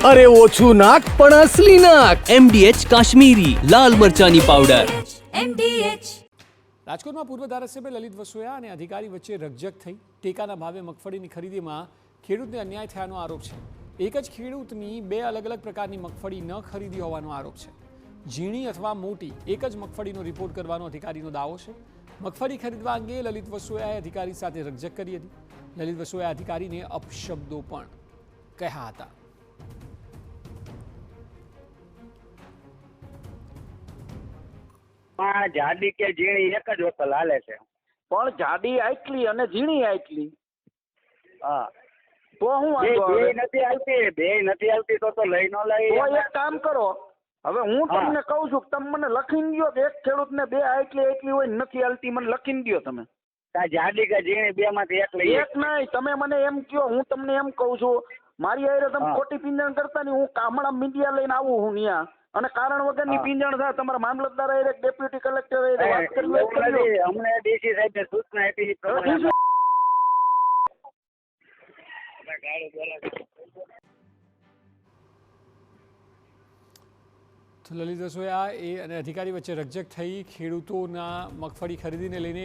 અરે ઓછું નાક પણ અસલી નાક. MDH કાશ્મીરી લાલ મરચાની પાવડર. રાજકોટમાં પૂર્વ ધારાસભ્ય લલિત વસોયા અને અધિકારી વચ્ચે રકઝક થઈ. ટેકાના ભાવે મગફળીની ખરીદીમાં ખેડૂતને અન્યાય થયાનો આરોપ છે. એક જ ખેડૂતની બે અલગ અલગ પ્રકારની મગફળી ન ખરીદી હોવાનો આરોપ છે. ઝીણી અથવા મોટી એક જ મગફળીનો રિપોર્ટ કરવાનો અધિકારીનો દાવો છે. મગફળી ખરીદવા અંગે લલિત વસોયાએ અધિકારી સાથે રકઝક કરી હતી. લલિત વસોયાએ અધિકારીને અપશબ્દો પણ કહ્યા હતા. જાડી કે ઝીણી એક જ વખત હાલે છે. પણ જાડી આટલી અને ઝીણી આટલી. હા તો હું બે વાંધો આવે? બે નથી આવતી તો લઈ ન લઈ. તો એક કામ કરો, હવે હું હા. તમને કહું છું કે તમે મને લખીને દો કે એક ખેડૂતને બે આટલી હોય ને નથી હાલતી, મને લખીને દો તમે. જાડી કે ઝીણી બે માંથી એક લઈએ. એક નહીં, તમે મને એમ કહો, હું તમને એમ કહું છું મારી હારે તમે હા. ખોટી પીંજણ કરતા નહીં. હું હમણાં મીડિયા લઈને આવું હું ત્યાં અને કારણ વગરની હા. પીંજણ થાય તમારા મામલતદાર હારે ડેપ્યુટી કલેક્ટર હારે વાત કરી લો, એવું નથી. અમને ડીસી સાહેબ ને સૂચના આપી એ પ્રમાણે તો લલિત વસોયા એ અને અધિકારી વચ્ચે રકઝક થઈ. ખેડૂતોના મગફળી ખરીદીને લઈને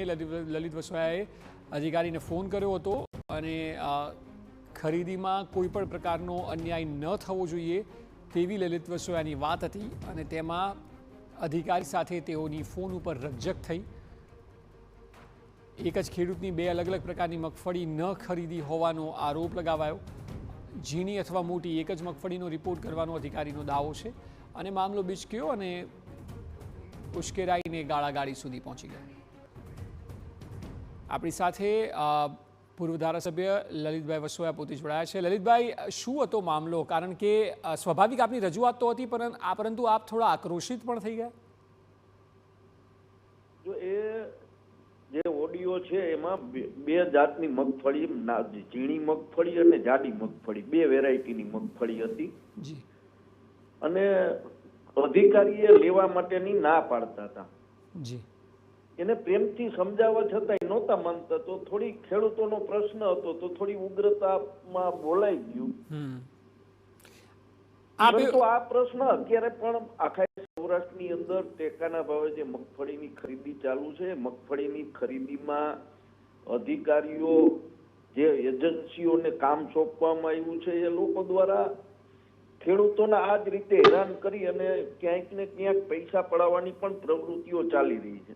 લલિત વસોયાએ અધિકારીને ફોન કર્યો હતો અને ખરીદીમાં કોઈ પણ પ્રકારનો અન્યાય ન થવો જોઈએ તેવી લલિત વસોયાની વાત હતી અને તેમાં અધિકારી સાથે તેઓની ફોન ઉપર રકઝક થઈ. એક જ ખેડૂતની બે અલગ અલગ પ્રકારની મગફળી ન ખરીદી હોવાનો આરોપ લગાવાયો. ઝીણી અથવા મોટી એક જ મગફળીનો રિપોર્ટ કરવાનો અધિકારીનો દાવો છે અને મામલો બીચક્યો અને ઉશ્કેરાઈને ગાળાગાળી સુધી પહોંચી ગયો. આપણી સાથે પૂર્વ ધારાસભ્ય લલિતભાઈ વસોયા પોતે જોડાયા છે. લલિતભાઈ, શું હતો મામલો? કારણ કે સ્વાભાવિક આપની રજૂઆત તો હતી, પરંતુ આપ થોડા આક્રોશિત પણ થઈ ગયા. જો એ જે ઓડિયો છે એમાં બે જાતની મગફળી, ઝીણી મગફળી અને જાડી મગફળી, બે વેરાયટીની મગફળી હતી જી. અને અધિકારીએ લેવા માટેની ના પાડતા હતા. જી. એને પ્રેમથી સમજાવવા છતાંય નહોતા માનતા. તો થોડી ખેડૂતોનો પ્રશ્ન હતો તો થોડી ઉગ્રતામાં બોલાઈ ગયું. પરંતુ આ પ્રશ્ન અત્યારે પણ આખા સૌરાષ્ટ્રની અંદર ટેકાના ભાવે જે મગફળીની ખરીદી ચાલુ છે, મગફળીની ખરીદીમાં અધિકારીઓ જે એજન્સીઓને કામ સોંપવામાં આવ્યું છે એ લોકો દ્વારા ખેડૂતોને આ જ રીતે હેરાન કરી અને ક્યાંક ને ક્યાંક પૈસા પડાવવાની પણ પ્રવૃત્તિઓ ચાલી રહી છે.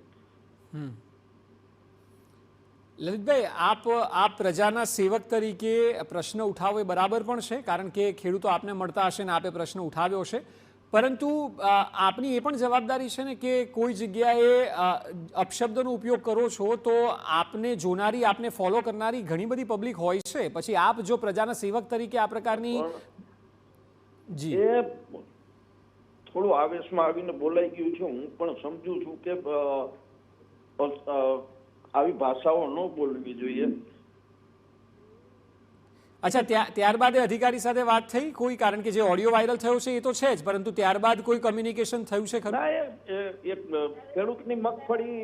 લલિતભાઈ, આપ પ્રજાના સેવક તરીકે પ્રશ્ન ઉઠાવવો એ બરાબર પણ છે, કારણ કે ખેડૂતો આપને મળતા હશે ને આપે પ્રશ્ન ઉઠાવ્યો છે. પરંતુ આપની એ પણ જવાબદારી છે ને કે કોઈ જગ્યાએ અપશબ્દનો ઉપયોગ કરો છો તો આપને જોનારી, આપને ફોલો કરનારી ઘણી બધી પબ્લિક હોય છે. પછી આપ જો પ્રજાના સેવક તરીકે આ પ્રકારની જી એ થોડું આવેશમાં આવીને બોલાઈ ગયું છે. હું પણ સમજુ છું કે આવી ભાષાઓ ન બોલવી જોઈએ. અચ્છા, ત્યારબાદ એ અધિકારી સાથે વાત થઈ કોઈ? કારણ કે જે ઓડિયો વાયરલ થયો છે એ તો છે જ, પરંતુ ત્યારબાદ કોઈ કમ્યુનિકેશન થયું છે ખરું? ના, એક ખેડૂતની મગફળી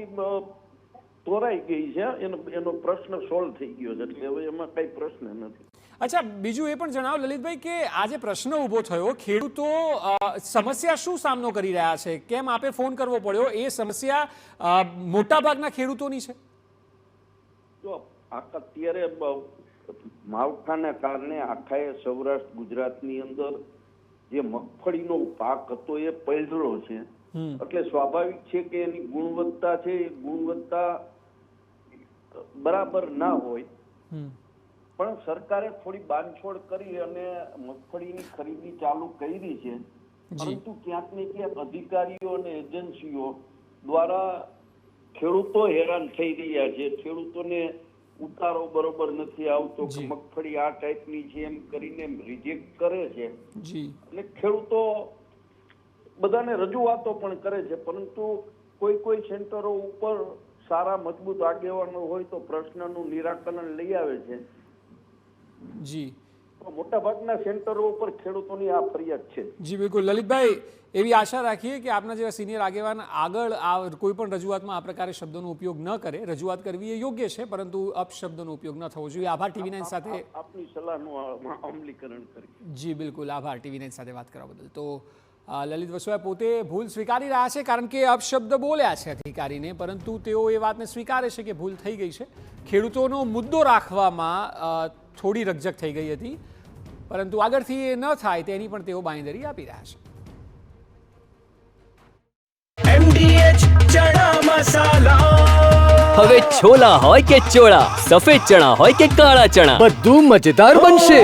તોરાઈ ગઈ છે, એનો પ્રશ્ન સોલ્વ થઈ ગયો છે, એટલે હવે એમાં કઈ પ્રશ્ન નથી. અચ્છા, બીજું એ પણ જણાવો લલિતભાઈ કે આ જે પ્રશ્ન ઊભો થયો, ખેડૂતો સમસ્યા શું સામનો કરી રહ્યા છે? કેમ આપે ફોન કરવો પડ્યો? એ સમસ્યા મોટાભાગના ખેડૂતોની છે. જો અત્યારે માવઠાના કારણે આખા સૌરાષ્ટ્ર ગુજરાતની અંદર જે મગફળીનો પાક હતો એ પલળો છે, એટલે સ્વાભાવિક છે કે એની ગુણવત્તા છે એ ગુણવત્તા બરાબર ના હોય. પણ સરકારે થોડી બાંધછોડ કરી અને મગફળીની ખરીદી ચાલુ કરી છે, પરંતુ ક્યાંક ને ક્યાંક અધિકારીઓ અને એજન્સીઓ દ્વારા ખેડૂતો હેરાન થઈ રહ્યા છે. ખેડૂતોને ઉતારો બરોબર નથી આવતો, મગફળી આ ટાઈપની છે એમ કરીને રિજેક્ટ કરે છે. એટલે ખેડૂતો બધાને રજૂઆતો પણ કરે છે, પરંતુ કોઈ સેન્ટરો ઉપર સારા મજબૂત આગેવાનો હોય તો પ્રશ્નનું નિરાકરણ લઈ આવે છે. જી, તો મોટાભાગના સેન્ટરો ઉપર ખેડૂતોની આ ફરિયાદ છે. જી બિલકુલ લલિતભાઈ, એવી આશા રાખીએ કે આપના જેવા સિનિયર આગેવાન આગળ આ કોઈ પણ રજૂઆતમાં આ પ્રકારે શબ્દોનો ઉપયોગ ન કરે. રજૂઆત કરવી એ યોગ્ય છે, પરંતુ અપશબ્દોનો ઉપયોગ ન થવો જોઈએ. આભાર TV9 સાથે આપની સલાહનું અમલીકરણ કરી. જી બિલકુલ, આભાર TV9 સાથે વાત કરવા બદલ. તો લલિત વસોયા પોતે ભૂલ સ્વીકારી રહ્યા છે, કારણ કે અપશબ્દ બોલ્યા છે અધિકારીને, પરંતુ તેઓ એ વાતને સ્વીકારે છે કે ભૂલ થઈ ગઈ છે. ખેડૂતોનો મુદ્દો રાખવામાં થોડી રકઝક થઈ ગઈ હતી, પરંતુ આગળથી એ ન થાય તેની પણ તેઓ બાંયધરી આપી રહ્યા છે. હવે છોલા હોય કે ચોળા, સફેદ ચણા હોય કે કાળા ચણા, બધું મજેદાર બનશે.